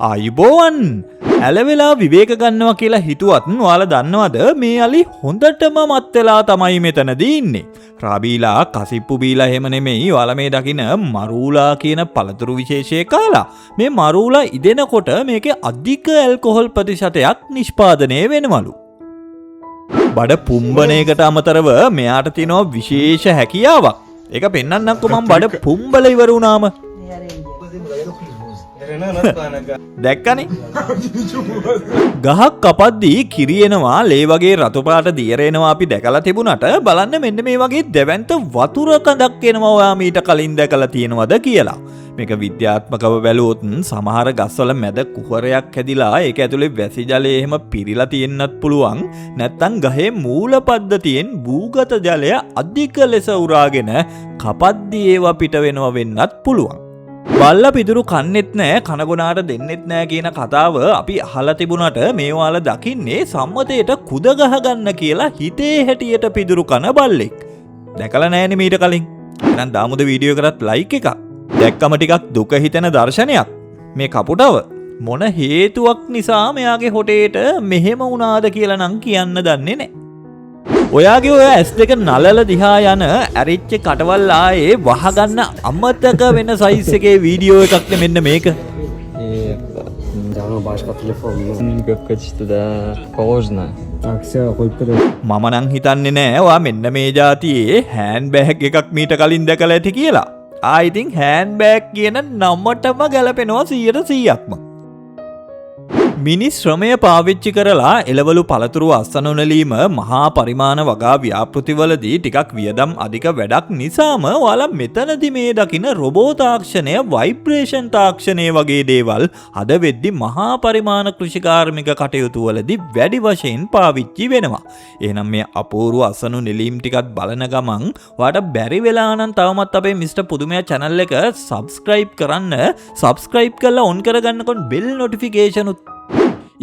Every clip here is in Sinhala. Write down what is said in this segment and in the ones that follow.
අයිබෝවන් ඇලවෙලා විවේක ගන්නවා කියලා හිතුවත් ඔයාලා දන්නවද මේ අලි හොඳටම මත් වෙලා තමයි මෙතනදී ඉන්නේ. රාබීලා කසිප්පු බීලා එහෙම නෙමෙයි ඔයාලා මේ දකින මරූලා කියන පළතුරු විශේෂයේ කාලා. මේ මරූලා ඉදෙනකොට මේකේ අධික ඇල්කොහොල් ප්‍රතිශතයක් නිෂ්පාදනය වෙනවලු. බඩ පුම්බණයකට අමතරව මෙයාට තියෙනවා විශේෂ හැකියාවක්. ඒක පෙන්වන්නම්කෝ මම බඩ පුම්බල ඉවර වුණාම. දැක්කනේ ගහක් කපද්දී කිරියනවා ලේ වගේ රතු පාට දියරෙනවා අපි දැකලා තිබුණාට බලන්න මෙන්න මේ වගේ දැවැන්ත වතුර කඳක් එනවා ඔයා මීට කලින් දැකලා තියෙනවද කියලා. මේක විද්‍යාත්මකව බැලුවොත් සමහර ගස්වල මැද කුහරයක් හැදිලා ඒක ඇතුලේ වැසි ජලය එහෙම පිරීලා තියෙන්නත් පුළුවන්. නැත්නම් ගහේ මූල පද්ධතියෙන් භූගත ජලය අධික ලෙස උරාගෙන කපද්දී ඒවා පිට වෙනවා වෙන්නත් පුළුවන්. බල්ලා පිදුරු කන්නෙත් නෑ කනගොනාට දෙන්නෙත් නෑ කියන කතාව අපි අහලා තිබුණාට මේ ඔයාලා දකින්නේ සම්මතයට කුද ගහ ගන්න කියලා හිතේ හැටියට පිදුරු කන බල්ලෙක්. දැකලා නෑනේ මීට කලින්. එහෙනම් දාමුද වීඩියෝ එකකට ලයික් එකක්. දැක්කම ටිකක් දුක හිතෙන දර්ශනයක්. මේ කපුටව මොන හේතුවක් නිසා මෙයාගේ හොටේට මෙහෙම වුණාද කියලා නම් කියන්න දන්නේ නෑ. ඔයාගේ ඔය S2 නලල දිහා යන ඇරිච්ච කටවල් ආයේ වහගන්න අමතක වෙන සයිස් එකේ වීඩියෝ එකක් මෙන්න මේක. මම නම් හිතන්නේ නෑ ඔයා මෙන්න මේ જાතියේ හෑන්ඩ් බෑග් එකක් මීට කලින් දැකලා ඇති කියලා. I think හෑන්ඩ් බෑග් කියන නමටම ගැලපෙනවා 100%ක්ම. මිනිස් ශ්‍රමය පාවිච්චි කරලා එළවලු පළතුරු අස්වනුනලීම මහා පරිමාණ වගා ව්‍යාපෘතිවලදී ටිකක් වියදම් අධික වැඩක් නිසාම ඔයාලා මෙතනදි මේ දකින රොබෝ තාක්ෂණය වයිබ්‍රේෂන් තාක්ෂණය වගේ දේවල් අද වෙද්දි මහා පරිමාණ කෘෂිකාර්මික කටයුතු වලදී වැඩි වශයෙන් පාවිච්චි වෙනවා. එහෙනම් මේ අපූර්ව අස්වනු නෙලීම් ටිකත් බලන ගමන් ඔයාලට බැරි වෙලා නම් තවමත් අපේ මිස්ටර් පුදුමයා channel එක subscribe කරන්න. subscribe කරලා on කරගන්නකොට bell notification උත්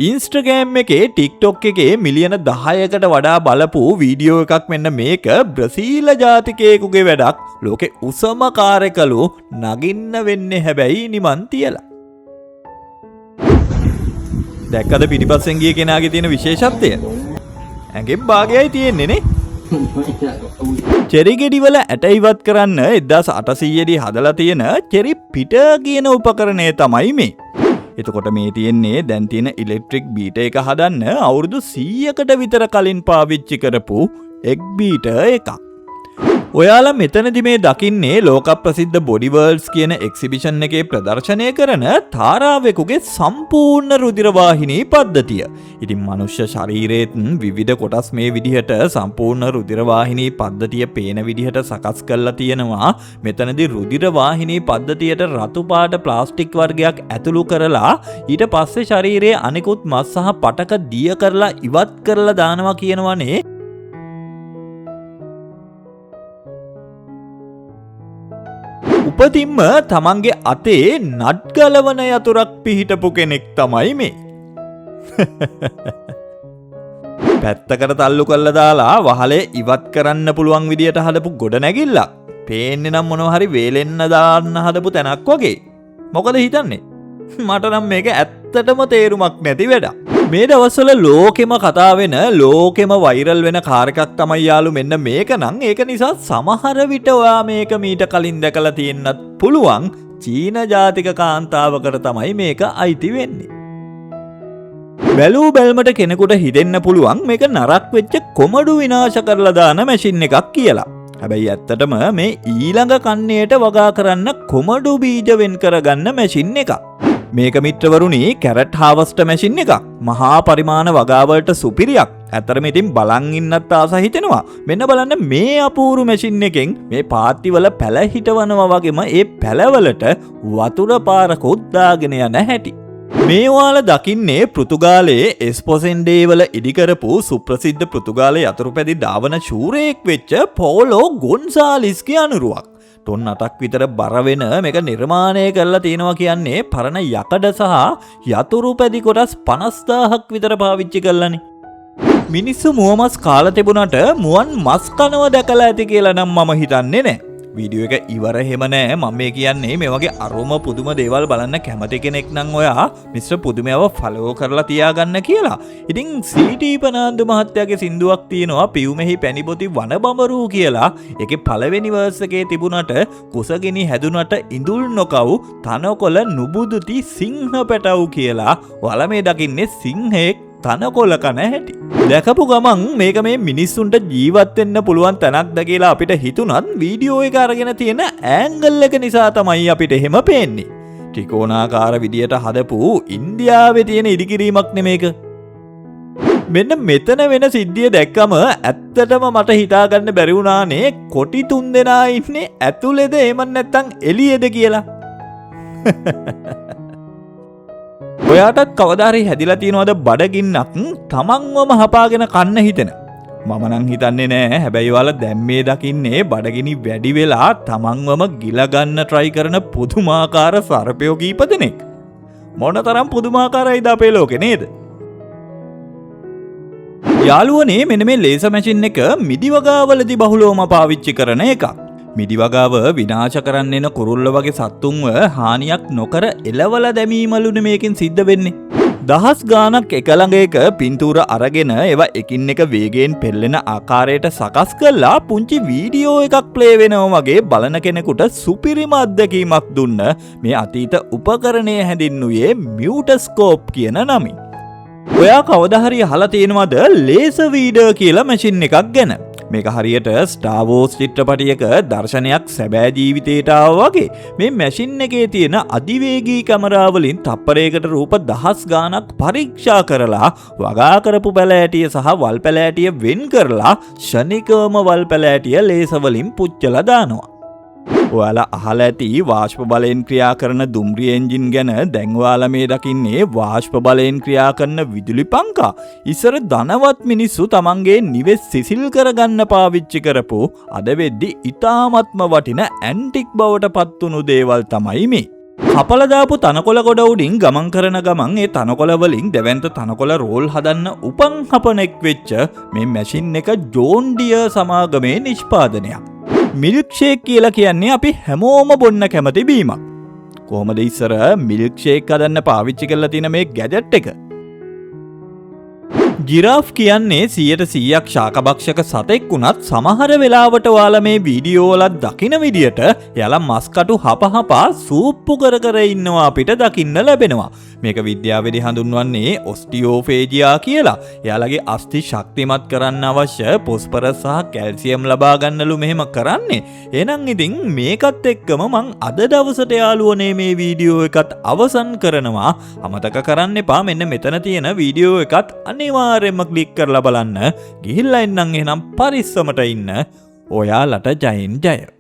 Instagram එකේ TikTok එකේ මිලියන 10කට වඩා බලපු වීඩියෝ එකක් මෙන්න මේක බ්‍රසීල ජාතිකයෙකුගේ වැඩක් ලෝකේ උසම කාර්යකලු නගින්න වෙන්නේ හැබැයි නිමන් තියලා. දැක්කද පිටිපස්සෙන් ගිය කෙනාගේ තියෙන විශේෂත්වය? ඇඟෙන් භාගයයි තියෙන්නේ නේ. චෙරි ගෙඩි වල ඇට ඉවත් කරන්න 1800 දී හදලා තියෙන චෙරි පිට කියන උපකරණය තමයි මේ. එතකොට මේ තියෙන්නේ දැන් තියෙන ඉලෙක්ට්‍රික් බීටර් එක හදන්න අවුරුදු 100කට විතර කලින් පාවිච්චි කරපු එග් බීටර් එකක්. ඔයාලා මෙතනදි මේ දකින්නේ ලෝක ප්‍රසිද්ධ බොඩි වර්ල්ඩ්ස් කියන එක්සිබිෂන් එකේ ප්‍රදර්ශනය කරන තාරාවෙකුගේ සම්පූර්ණ රුධිර වාහිනී පද්ධතිය. ඉතින් මනුෂ්‍ය ශරීරයේත් විවිධ කොටස් මේ විදිහට සම්පූර්ණ රුධිර වාහිනී පද්ධතිය පේන විදිහට සකස් කරලා තියෙනවා. මෙතනදී රුධිර වාහිනී පද්ධතියට රතු පාට ප්ලාස්ටික් වර්ගයක් ඇතුළු කරලා ඊට පස්සේ ශරීරයේ අනිකුත් මස් සහ පටක දිය කරලා ඉවත් කරලා දානවා කියනවනේ. උපතින්ම තමන්ගේ අතේ නට් ගලවන යතුරක් පිහිටපු කෙනෙක් තමයි මේ. පැත්තකට තල්ලු කරලා දාලා වහලේ ඉවත් කරන්න පුළුවන් විදියට හදපු ගොඩනැගිල්ලක්. පේන්නේ නම් මොනවා හරි වේලෙන්න දාන්න හදපු තැනක් වගේ. මොකද හිතන්නේ? මට නම් මේක ඇත්තටම තේරුමක් නැති වැඩක්. මේ දවස්වල ලෝකෙම කතා වෙන ලෝකෙම වෛරල් වෙන කාර් එකක් තමයි යාළු මෙන්න මේක නම්. ඒක නිසා සමහර විට ඔයා මේක මීට කලින් දැකලා තියෙන්නත් පුළුවන්. චීන ජාතික කාන්තාවකට තමයි මේක අයිති වෙන්නේ. බැලූ බැල්මට කෙනෙකුට හිතෙන්න පුළුවන් මේක නරක් වෙච්ච කොමඩු විනාශ කරලා දාන මැෂින් එකක් කියලා. හැබැයි ඇත්තටම මේ ඊළඟ කන්නේට වගා කරන්න කොමඩු බීජ වෙන් කරගන්න මැෂින් එකක්. මේක මිත්‍රවරුනි කැරට් හාවස්ටර් මැෂින් එකක්. මහා පරිමාණ වගාවලට සුපිරියක්. ඇත්තටම ඉතින් බලන් ඉන්නත් ආස හිතෙනවා. මෙන්න බලන්න මේ අපූර්ව මැෂින් එකෙන් මේ පාත්ති වල පැල හිටවනවා වගේම ඒ පැලවලට වතුර පාරකුත් දාගෙන යන හැටි. මේ ඔයාලා දකින්නේ පෘතුගාලයේ එස්පොසෙන්ඩේ වල ඉදි කරපු සුප්‍රසිද්ධ පෘතුගාල යතුරුපැදි ධාවන ශූරයෙක් වෙච්ච පෝලෝ ගොන්සාලිස්ගේ අනුරුවක්. ටොන් 8ක් විතර බර වෙන මේක නිර්මාණය කරලා තියෙනවා කියන්නේ පරණ යකඩ සහ යතුරු පැදි කොටස් 50000ක් විතර පාවිච්චි කරලානේ. මිනිස්සු මුවමස් කාලා තිබුණට මුවන් මස් කනවා දැකලා ඇති කියලා නම් මම හිතන්නේ නැහැ. වීඩියෝ එක ඉවර එහෙම නෑ. මම මේ කියන්නේ මේ වගේ අරුම පුදුම දේවල් බලන්න කැමති කෙනෙක් නම් ඔයා මිස්ටර් පුදුමයව ෆලෝ කරලා තියාගන්න කියලා. ඉතින් සීටි පනාන්දු මහත්තයාගේ සින්දුවක් තියෙනවා පියුමෙහි පැණිබොති වනබඹරු කියලා. ඒකේ පළවෙනි වර්ස් එකේ තිබුණට කුසගිනි හැදුනට ඉඳුල් නොකව් තනකොළ නුබුදුති සිංහ පැටව් කියලා. ඔයාලා මේ දකින්නේ සිංහෙක් තනකොළ කන හැටි. දැකපු ගමන් මේක මේ මිනිස්සුන්ට ජීවත් වෙන්න පුළුවන් තැනක්ද කියලා අපිට හිතුණත් වීඩියෝ එක අරගෙන තියෙන ඇන්ගල් එක නිසා තමයි අපිට එහෙම පේන්නේ. ත්‍රිකෝණාකාර විදියට හදපු ඉන්දියාවේ තියෙන ඉදිකිරීමක් නෙමේක. මෙන්න මෙතන වෙන සිද්ධිය දැක්කම ඇත්තටම මට හිතාගන්න බැරි වුණානේ කොටි 3 දෙනා ඉන්නේ ඇතුළේද එහෙම නැත්නම් එළියේද කියලා. ඔයාටත් කවදාහරි හැදිලා තියෙනවද බඩගින්නක් තමන්වම හපාගෙන කන්න හිතෙන? මම නම් හිතන්නේ නෑ. හැබැයි ඔයාලා දැන් මේ දකින්නේ බඩගිනි වැඩි වෙලා තමන්වම ගිල ගන්න try කරන පුදුමාකාර සර්පයෝ කීප දෙනෙක්. මොනතරම් පුදුමාකාරයිද අපේ ලෝකේ නේද? යාළුවනේ මෙන්න මේ ලේසර් මැෂින් එක මිදි වගාවලදී බහුලවම පාවිච්චි කරන එකක්. මිදි වගාව විනාශ කරන්න එන කුරුල්ල වගේ සත්තුන්ව හානියක් නොකර එලවලා දැමීමලුනේ මේකෙන් සිද්ධ වෙන්නේ. දහස් ගාණක් එක ළඟ එක පින්තූර අරගෙන ඒවා එකින් එක වේගයෙන් පෙරලෙන ආකාරයට සකස් කරලා පුංචි වීඩියෝ එකක් ප්ලේ වෙනවා වගේ බලන කෙනෙකුට සුපිරිම අත්දැකීමක් දුන්න මේ අතීත උපකරණය හැඳින්වුවේ මියුටස්කෝප් කියන නමින්. ඔයා කවදා හරි අහලා තියෙනවද ලේසර් වීඩර් කියලා මැෂින් එකක් ගැන? මේක හරියට ස්ටාර් වෝර්ස් චිත්‍රපටයක දර්ශනයක් සැබෑ ජීවිතයට ආවා වගේ. මේ මැෂින් එකේ තියෙන අධිවේගී කැමරා වලින් තප්පරයකට රූප දහස් ගාණක් පරීක්ෂා කරලා වගා කරපු පැලෑටිය සහ වල් පැලෑටිය වෙන් කරලා ශනිකවම වල් පැලෑටිය ලේසර් වලින් පුච්චලා දානවා. ඔයාලා අහලා ඇති වාෂ්ප බලයෙන් ක්‍රියා කරන දුම්රිය එන්ජින් ගැන. දැන් ඔයාලා මේ දකින්නේ වාෂ්ප බලයෙන් ක්‍රියා කරන විදුලි පංකා. ඉස්සර ධනවත් මිනිස්සු තමන්ගේ නිවෙස් සිසිල් කරගන්න පාවිච්චි කරපු අද වෙද්දි ඉතාමත්ම වටින ඇන්ටික් බවට පත්වුණු දේවල් තමයි මේ. කපලා දාපු තනකොළ ගොඩ උඩින් ගමන් කරන ගමන් ඒ තනකොළ වලින් දෙවන්ත තනකොළ රෝල් හදන්න උපන් හපනෙක් වෙච්ච මේ මැෂින් එක ජෝන් ඩියර් සමාගමේ නිෂ්පාදනයක්. මිල්ක් ෂේක් කියලා කියන්නේ අපි හැමෝම බොන්න කැමති බීමක්. කොහොමද ඉස්සර මිල්ක් ෂේක් හදන්න පාවිච්චි කරලා තියෙන මේ ගැජට් එක? ජිරාෆ් කියන්නේ 100% ශාකභක්ෂක සතෙක් වුණත් සමහර වෙලාවට ඔයාලා මේ වීඩියෝ වල දකින විදියට එයාලා මස් කටු හපහපා සූප්පු කර කර ඉන්නවා අපිට දකින්න ලැබෙනවා. මේක විද්‍යාවේදී හඳුන්වන්නේ ඔස්ටියෝෆේජියා කියලා. එයාලගේ අස්ථි ශක්තිමත් කරන්න අවශ්‍ය පොස්පරස් සහ කැල්සියම් ලබා ගන්නලු මෙහෙම කරන්නේ. එහෙනම් ඉතින් මේකත් එක්කම මං අද දවසට යාළුවනේ මේ වීඩියෝ එකත් අවසන් කරනවා. අමතක කරන්න එපා මෙන්න මෙතන තියෙන වීඩියෝ එකත් අනිවාර්යයෙන්ම ක්ලික් කරලා බලන්න. ගිහිල්ලා එන්නම් එහෙනම් පරිස්සමට ඉන්න. ඔයාලට ජයෙන් ජය.